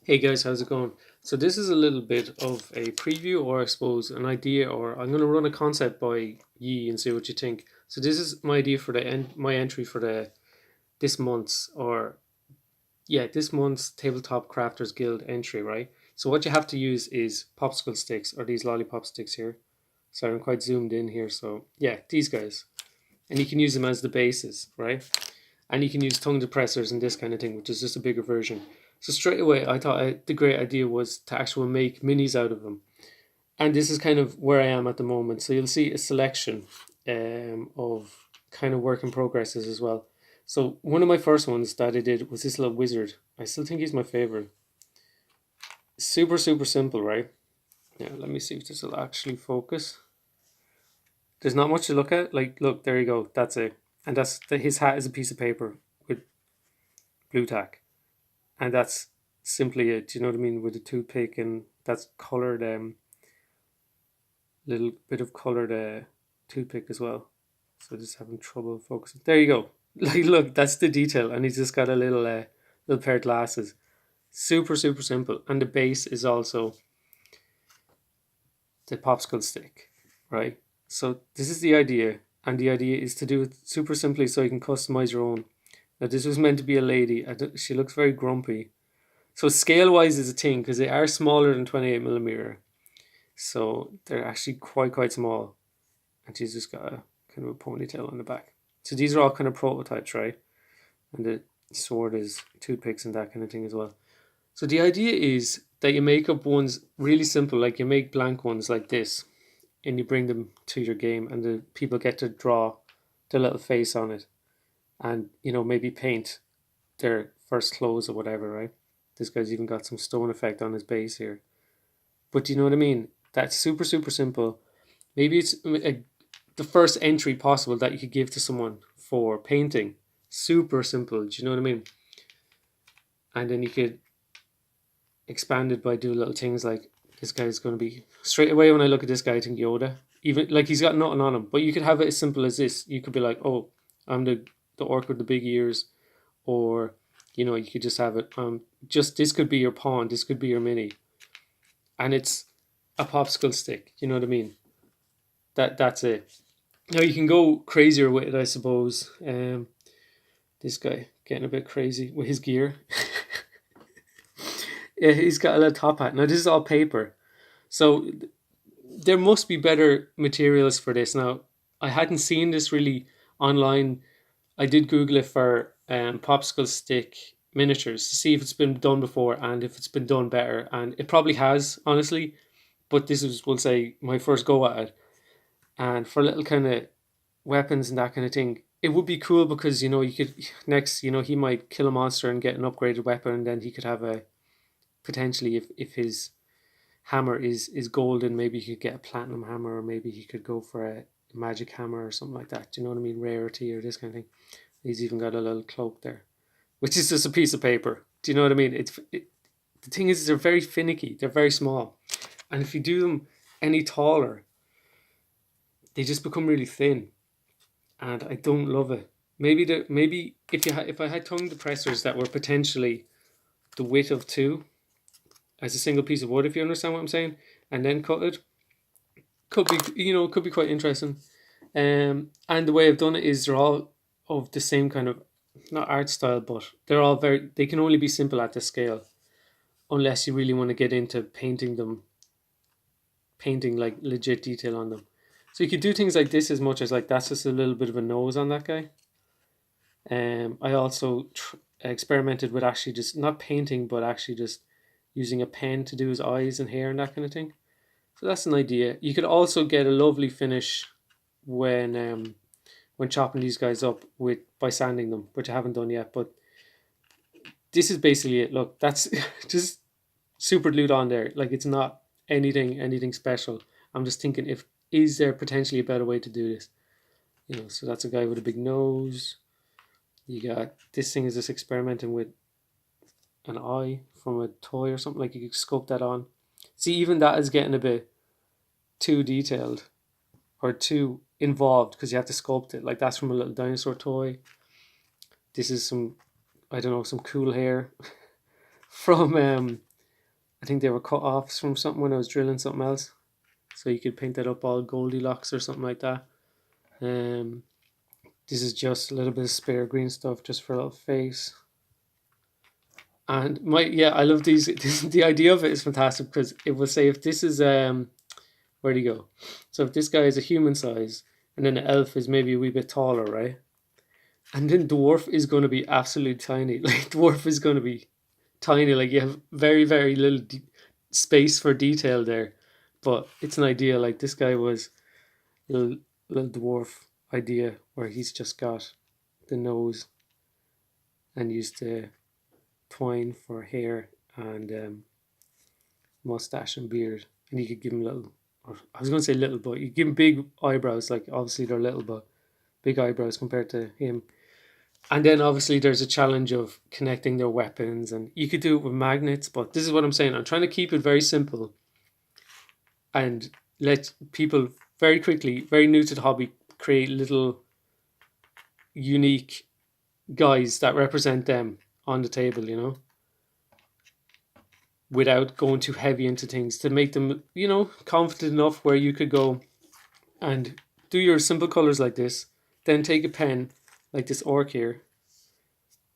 Hey guys, how's it going? So this is a little bit of a preview, or I suppose an idea, or I'm going to run a concept by ye and see what you think. So this is my idea for my entry for the this month's or yeah this month's Tabletop Crafters Guild entry, right? So what you have to use is popsicle sticks or these lollipop sticks here. Sorry, I'm quite zoomed in here. So yeah, these guys, and you can use them as the bases, right? And you can use tongue depressors and this kind of thing, which is just a bigger version. So straight away, I thought the great idea was to actually make minis out of them, and this is kind of where I am at the moment. So you'll see a selection of kind of work in progresses as well. So one of my first ones that I did was this little wizard. I still think he's my favorite. Super super simple, right? Yeah, let me see if this will actually focus. There's not much to look at. Like, look, there you go. That's it. And his hat is a piece of paper with blue tack. And that's simply it. Do you know what I mean? With a toothpick, and that's colored, little bit of colored toothpick as well. So just having trouble focusing. There you go. Like, look, that's the detail, and he's just got a little pair of glasses. Super super simple, and the base is also the popsicle stick, right? So this is the idea, and the idea is to do it super simply so you can customize your own. Now this was meant to be a lady. She looks very grumpy. So scale wise is a thing because they are smaller than 28 millimeter. So they're actually quite small. And she's just got a kind of a ponytail on the back. So these are all kind of prototypes, right? And the sword is toothpicks and that kind of thing as well. So the idea is that you make up ones really simple, like you make blank ones like this, and you bring them to your game, and the people get to draw their little face on it, and maybe paint their first clothes or whatever, right? This guy's even got some stone effect on his base here. But do you know what I mean? That's super, super simple. Maybe it's the first entry possible that you could give to someone for painting. Super simple. Do you know what I mean? And then you could expand it by doing little things like this guy's going to be straight away when I look at this guy, I think Yoda. Even like he's got nothing on him, but you could have it as simple as this. You could be like, oh, I'm the orc with the big ears, or you could just have it. Just this could be your pawn. This could be your mini, and it's a popsicle stick. You know what I mean? That's it. Now you can go crazier with it, I suppose. This guy getting a bit crazy with his gear. Yeah, he's got a little top hat. Now this is all paper, so there must be better materials for this. Now I hadn't seen this really online. I did Google it for popsicle stick miniatures to see if it's been done before and if it's been done better, and it probably has, honestly. But this is, we'll say, my first go at it. And for little kind of weapons and that kind of thing, it would be cool because you could next, he might kill a monster and get an upgraded weapon, and then he could have a potentially, if his hammer is golden, maybe he could get a platinum hammer, or maybe he could go for a magic hammer or something like that. Do you know what I mean? Rarity or this kind of thing. He's even got a little cloak there, which is just a piece of paper. Do you know what I mean? The thing is, they're very finicky. They're very small, and if you do them any taller, they just become really thin, and I don't love it. Maybe if I had tongue depressors that were potentially the width of two as a single piece of wood, if you understand what I'm saying, and then cut it, could be quite interesting. And the way I've done it is they're all of the same kind of, not art style, but they can only be simple at this scale, unless you really want to get into painting like legit detail on them. So you could do things like this, as much as like that's just a little bit of a nose on that guy. I also experimented with actually just not painting, but actually just using a pen to do his eyes and hair and that kind of thing. So that's an idea. You could also get a lovely finish when chopping these guys up with by sanding them, which I haven't done yet. But this is basically it. Look, that's just super glued on there. Like, it's not anything special. I'm just thinking, if is there potentially a better way to do this? So that's a guy with a big nose. You got this thing is just experimenting with an eye from a toy or something. Like, you could sculpt that on. See, even that is getting a bit too detailed or too involved because you have to sculpt it. Like, that's from a little dinosaur toy. This is some, I don't know, some cool hair from I think they were cut offs from something when I was drilling something else. So you could paint that up all Goldilocks or something like that. This is just a little bit of spare green stuff just for a little face. And I love these. The idea of it is fantastic because it will say if this is where do you go? So if this guy is a human size and then the elf is maybe a wee bit taller, right? And then dwarf is going to be absolutely tiny. Like dwarf is going to be tiny. Like you have very very little space for detail there, but it's an idea. Like this guy was little little dwarf idea where he's just got the nose and used the twine for hair and mustache and beard, and you could give him little. Or I was going to say little, but you give him big eyebrows. Like obviously they're little, but big eyebrows compared to him. And then obviously there's a challenge of connecting their weapons, and you could do it with magnets. But this is what I'm saying. I'm trying to keep it very simple and let people very quickly, very new to the hobby, create little unique guys that represent them on the table, you know, without going too heavy into things to make them, you know, confident enough where you could go and do your simple colors like this, then take a pen like this orc here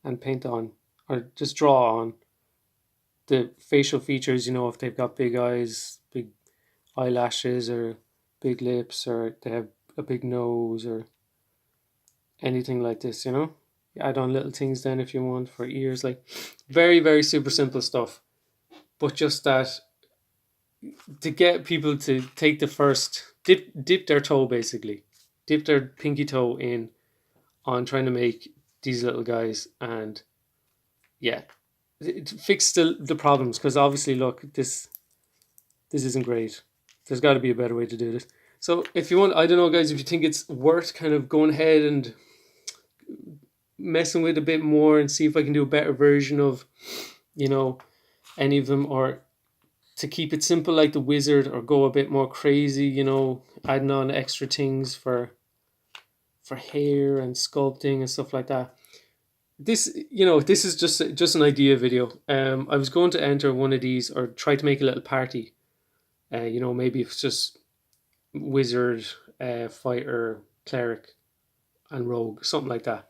and paint on or just draw on the facial features, you know, if they've got big eyes, big eyelashes or big lips or they have a big nose or anything like this, you know. You add on little things then if you want for ears, like very very super simple stuff, but just that to get people to take the first dip their toe, basically dip their pinky toe in on trying to make these little guys, and yeah, fix the problems, because obviously look, this isn't great. There's got to be a better way to do this. So if you want, I don't know guys, if you think it's worth kind of going ahead and messing with a bit more and see if I can do a better version of, you know, any of them, or to keep it simple like the wizard, or go a bit more crazy, you know, adding on extra things for hair and sculpting and stuff like that. This, you know, this is just an idea video. I was going to enter one of these or try to make a little party. You know, maybe it's just wizard, fighter, cleric, and rogue, something like that,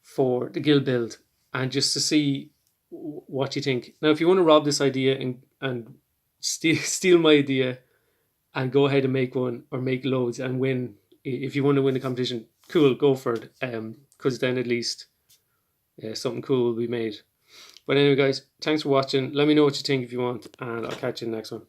for the guild build, and just to see what you think. Now, if you want to rob this idea and steal my idea and go ahead and make one or make loads and win, if you want to win the competition, cool, go for it. Because then at least something cool will be made. But anyway, guys, thanks for watching. Let me know what you think if you want, and I'll catch you in the next one.